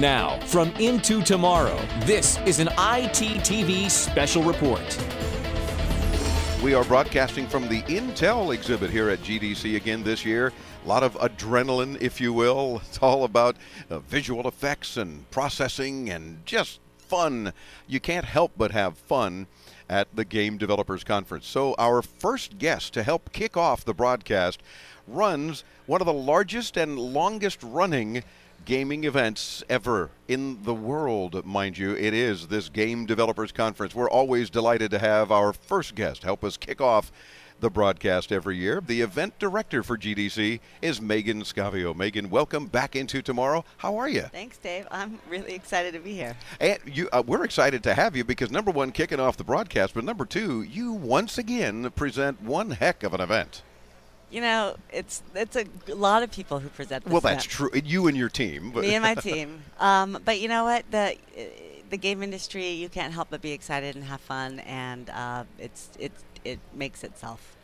Now, from Into Tomorrow, this is an ITTV special report. We are broadcasting from the Intel exhibit here at GDC again this year. A lot of adrenaline, if you will. It's all about visual effects and processing and just fun. You can't help but have fun at the Game Developers Conference. So our first guest to help kick off the broadcast runs one of the largest and longest running gaming events ever in the world, mind you. It is this Game Developers Conference. We're always delighted to have our first guest help us kick off the broadcast every year. The event director for GDC is Meggan Scavio. Meggan, welcome back Into Tomorrow. How are you? Thanks, Dave. I'm really excited to be here. And we're excited to have you because, number one, kicking off the broadcast, but number two, you once again present one heck of an event. You know, it's a lot of people who present this Well, that's event. true. You and your team. Me and my team. But you know what? The game industry, you can't help but be excited and have fun, and it makes itself.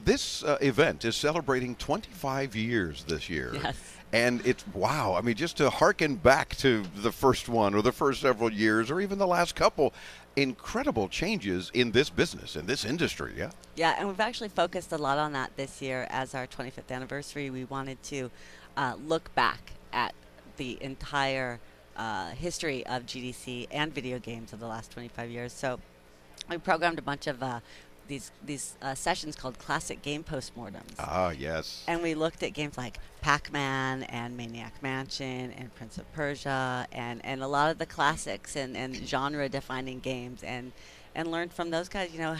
This event is celebrating 25 years this year. Yes. And it's, wow, I mean, just to hearken back to the first one or the first several years or even the last couple, incredible changes in this business, in this industry, yeah? Yeah, and we've actually focused a lot on that this year as our 25th anniversary. We wanted to look back at the entire history of GDC and video games of the last 25 years. So we programmed a bunch of these sessions called Classic Game Postmortems. Ah, yes. And we looked at games like Pac-Man and Maniac Mansion and Prince of Persia and a lot of the classics and genre-defining games and learned from those guys, you know,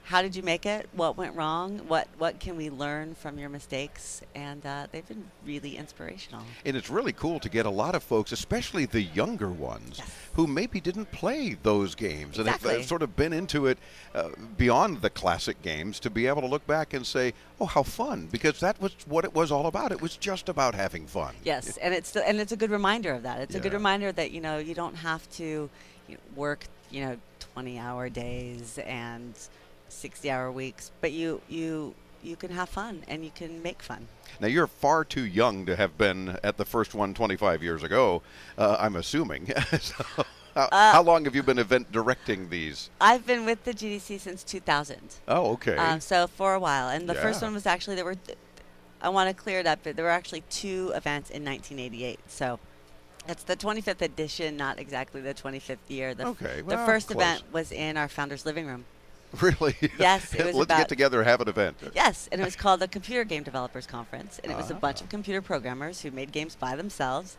how did you make it? What went wrong? What can we learn from your mistakes? And they've been really inspirational. And it's really cool to get a lot of folks, especially the younger ones, Yes. who maybe didn't play those games and Exactly. have sort of been into it beyond the classic games, to be able to look back and say, oh, how fun, because that was what it was all about. It was just about having fun. Yes, and it's a good reminder of that. It's a good Yeah. reminder that, you know, you don't have to work, 20-hour days and 60-hour weeks, but you can have fun and you can make fun. Now, you're far too young to have been at the first one 25 years ago, I'm assuming. So, how long have you been event directing these? I've been with the GDC since 2000. Oh, okay. So for a while. And the first Yeah. one was actually, I want to clear it up, but there were actually 2 events in 1988. So it's the 25th edition, not exactly the 25th year. Okay, The well, first close. event was in our founder's living room. Really? Yes, it was Let's about- get together and have an event. Yes, and it was called the Computer Game Developers Conference, and it was a bunch Ah. of computer programmers who made games by themselves,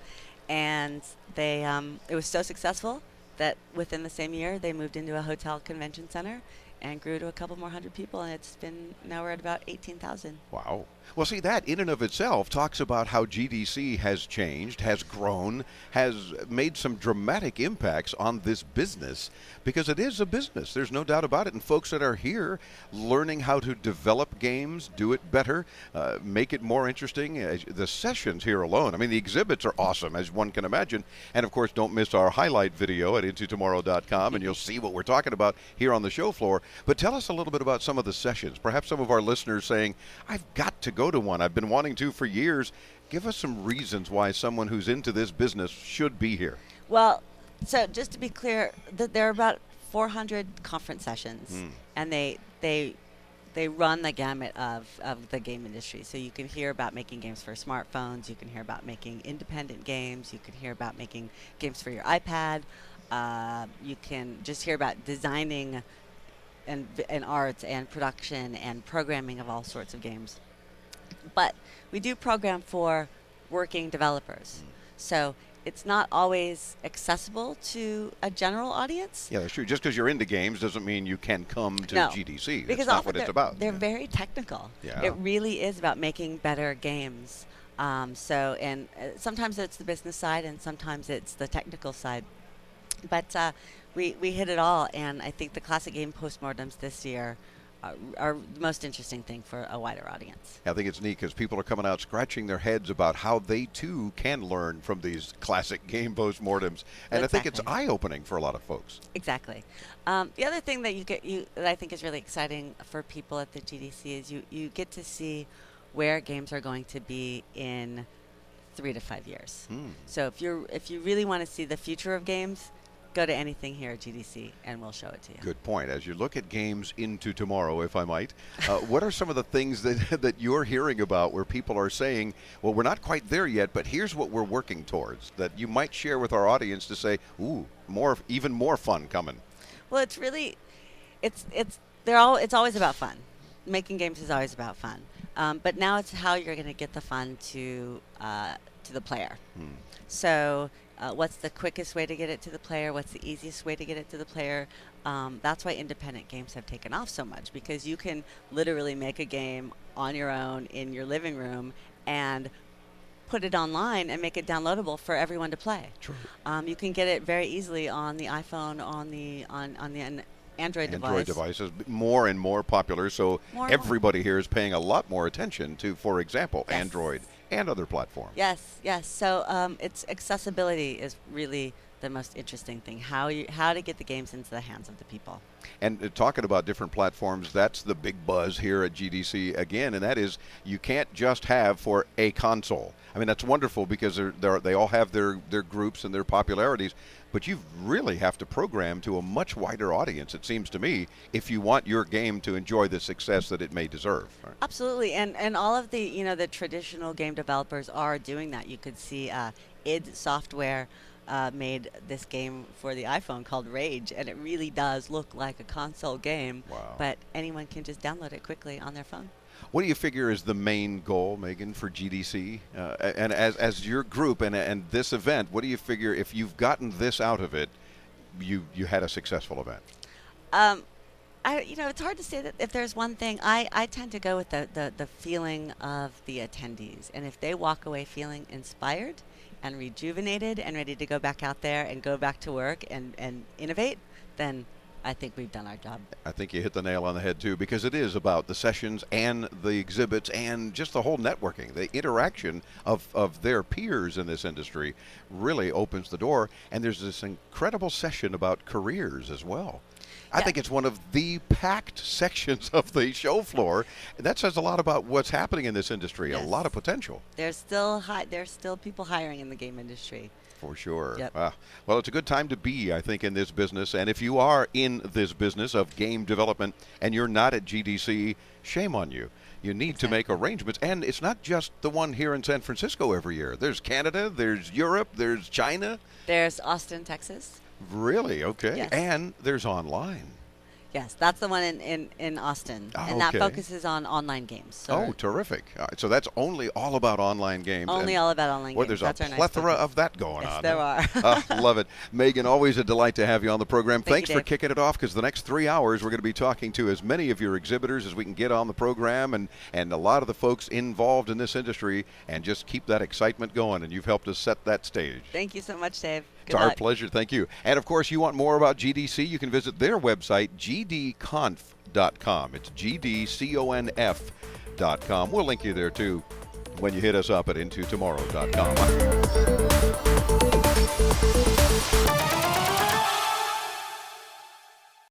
and they it was so successful that within the same year they moved into a hotel convention center and grew to a couple more hundred people, and now we're at about 18,000. Wow. Well, see, that in and of itself talks about how GDC has changed, has grown, has made some dramatic impacts on this business, because it is a business. There's no doubt about it. And folks that are here learning how to develop games, do it better, make it more interesting. The sessions here alone, I mean, the exhibits are awesome, as one can imagine. And, of course, don't miss our highlight video at intotomorrow.com, and you'll see what we're talking about here on the show floor. But tell us a little bit about some of the sessions. Perhaps some of our listeners saying, I've got to go to one. I've been wanting to for years. Give us some reasons why someone who's into this business should be here. Well, so just to be clear, there are about 400 conference sessions, and they run the gamut of the game industry. So you can hear about making games for smartphones. You can hear about making independent games. You can hear about making games for your iPad. You can just hear about designing and arts and production and programming of all sorts of games. But we do program for working developers. So it's not always accessible to a general audience. Yeah, that's true. Just because you're into games doesn't mean you can come to No, GDC. because That's not often what it's about. They're very technical. Yeah. It really is about making better games. Sometimes it's the business side and sometimes it's the technical side. But we hit it all, and I think the Classic Game Postmortems this year are the most interesting thing for a wider audience. I think it's neat because people are coming out scratching their heads about how they too can learn from these classic game postmortems, and I think it's Exactly. eye-opening for a lot of folks. Exactly. The other thing that that I think is really exciting for people at the GDC is you get to see where games are going to be in 3 to 5 years. So if you really want to see the future of games, go to anything here at GDC and we'll show it to you. Good point. As you look at games into tomorrow, if I might, what are some of the things that you're hearing about where people are saying, well, we're not quite there yet, but here's what we're working towards, that you might share with our audience to say, ooh, even more fun coming? Well, it's really, it's always about fun. Making games is always about fun. But now it's how you're going to get the fun to the player. So what's the quickest way to get it to the player? What's the easiest way to get it to the player? That's why independent games have taken off so much, because you can literally make a game on your own in your living room and put it online and make it downloadable for everyone to play. True. You can get it very easily on the iPhone, on the Android device. Android devices, more and more popular, so everybody here is paying a lot more attention to, for example, Yes. Android and other platforms. Yes, yes. So it's accessibility is really the most interesting thing. How to get the games into the hands of the people. And talking about different platforms, that's the big buzz here at GDC again, and that is you can't just have for a console. I mean, that's wonderful because they all have their groups and their popularities, but you really have to program to a much wider audience, it seems to me, if you want your game to enjoy the success that it may deserve. Right? Absolutely, and all of the the traditional game developers are doing that. You could see id Software made this game for the iPhone called Rage, and it really does look like a console game. Wow. But anyone can just download it quickly on their phone. What do you figure is the main goal, Meggan, for GDC? And as your group and this event, what do you figure, if you've gotten this out of it, you had a successful event? It's hard to say that if there's one thing. I tend to go with the feeling of the attendees. And if they walk away feeling inspired and rejuvenated and ready to go back out there and go back to work and innovate, then I think we've done our job. I think you hit the nail on the head, too, because it is about the sessions and the exhibits and just the whole networking. The interaction of their peers in this industry really opens the door. And there's this incredible session about careers as well. I think it's one of the packed sections of the show floor. That says a lot about what's happening in this industry. Yes. A lot of potential. There's still people hiring in the game industry. For sure. Yep. Well, it's a good time to be, I think, in this business. And if you are in this business of game development and you're not at GDC, shame on you. You need to make arrangements. And it's not just the one here in San Francisco every year. There's Canada, there's Europe, there's China. There's Austin, Texas. Really? Okay. Yes. And there's online. Yes, that's the one in Austin, and that focuses on online games. So terrific. All right, so that's all about online games. Only all about online games. There's that's a plethora of that going Yes, on. there are. Love it. Meggan, always a delight to have you on the program. Thanks for kicking it off, because the next 3 hours we're going to be talking to as many of your exhibitors as we can get on the program, and a lot of the folks involved in this industry, and just keep that excitement going, and you've helped us set that stage. Thank you so much, Dave. It's our pleasure. Thank you. And, of course, you want more about GDC, you can visit their website, gdconf.com. It's gdconf.com. We'll link you there, too, when you hit us up at intotomorrow.com.